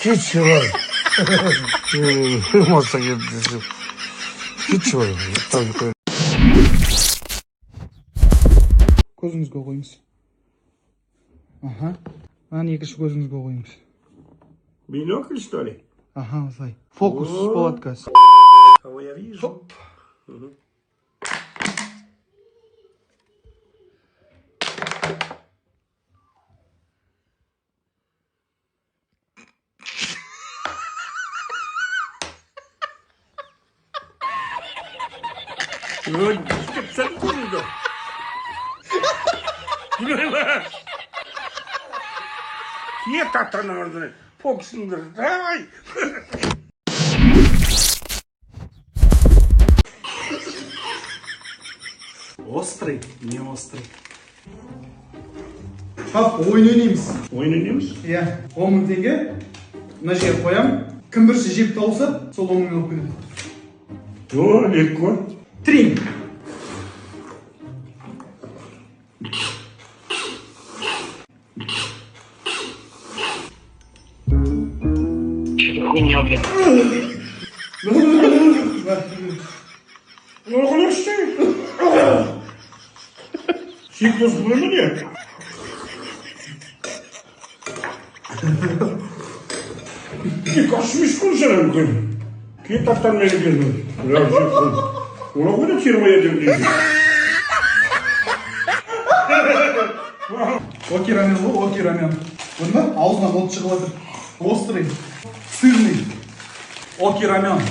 기침을 못하게 해서 기침을 못하고. Көзіңізге қойыңыз. Аха. Ана екінші көзіңізге қойыңыз. Бинокль, что ли? Аха, осылай. Фокус болады қазір. Кого я вижу? 이거 진짜 짠꿀이다. 그래. 뒤에 갖다 나오더니 폭신들. 아이. Острый, не острый. Шап, ойын ойнаймыз. Ойын ойнаймыз? Иә, 10 мың теңге. Мына жерге қоямын. Кім бірінші жеп тауса, сол 10 мың алып келеді. О, легко. Трин. Хуйня, блядь. Ну, что? Сикнус был мне? Ты космиш курсером кын. Китаптан мені келді. Ona göre firma yedim dedi. Окей рамен ғой, окей рамен. Бұны аузынан от шығып жатыр. Острый, сырный. Окей рамен.